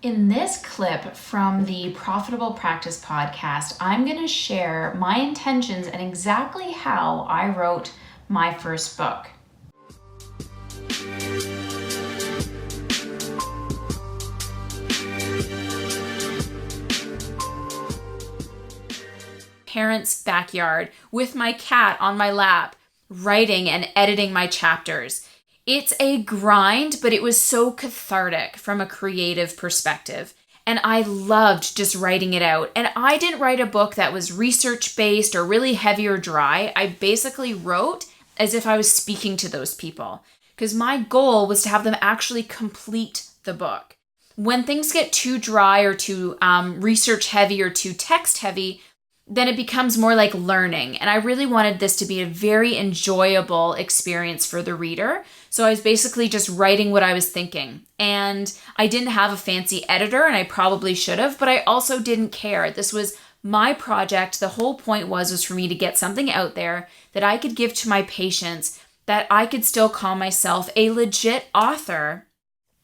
In this clip from the Profitable Practice podcast, I'm going to share my intentions and exactly how I wrote my first book. Parents' backyard with my cat on my lap, writing and editing my chapters. It's a grind, but it was so cathartic from a creative perspective. And I loved just writing it out. And I didn't write a book that was research-based or really heavy or dry. I basically wrote as if I was speaking to those people, because my goal was to have them actually complete the book. When things get too dry or too research heavy or too text heavy, then it becomes more like learning. And I really wanted this to be a very enjoyable experience for the reader. So I was basically just writing what I was thinking. And I didn't have a fancy editor, and I probably should have, but I also didn't care. This was my project. The whole point was for me to get something out there that I could give to my patients, that I could still call myself a legit author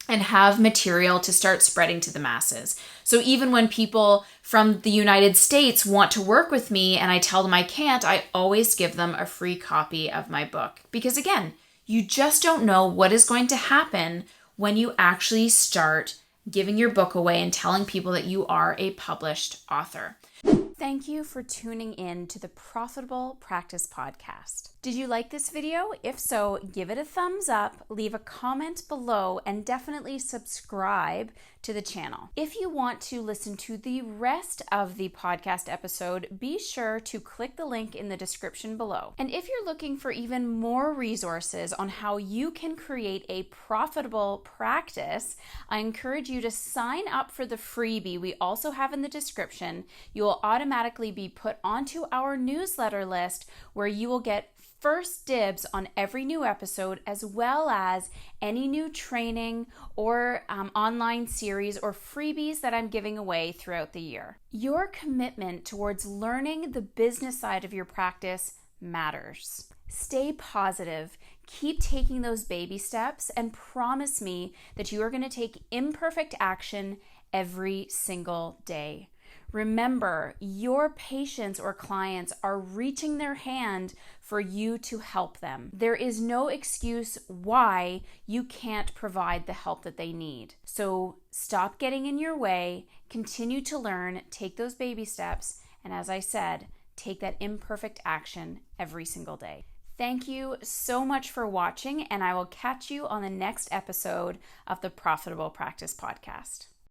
and have material to start spreading to the masses. So even when people from the United States want to work with me and I tell them I can't, I always give them a free copy of my book. Because again, you just don't know what is going to happen when you actually start giving your book away and telling people that you are a published author. Thank you for tuning in to the Profitable Practice Podcast. Did you like this video? If so, give it a thumbs up, leave a comment below, and definitely subscribe to the channel. If you want to listen to the rest of the podcast episode, be sure to click the link in the description below. And if you're looking for even more resources on how you can create a profitable practice, I encourage you to sign up for the freebie we also have in the description. You will automatically be put onto our newsletter list, where you will get first dibs on every new episode, as well as any new training or online series or freebies that I'm giving away throughout the year. Your commitment towards learning the business side of your practice matters. Stay positive, keep taking those baby steps, and promise me that you are going to take imperfect action every single day. Remember, your patients or clients are reaching their hand for you to help them. There is no excuse why you can't provide the help that they need. So stop getting in your way, continue to learn, take those baby steps, and as I said, take that imperfect action every single day. Thank you so much for watching, and I will catch you on the next episode of the Profitable Practice Podcast.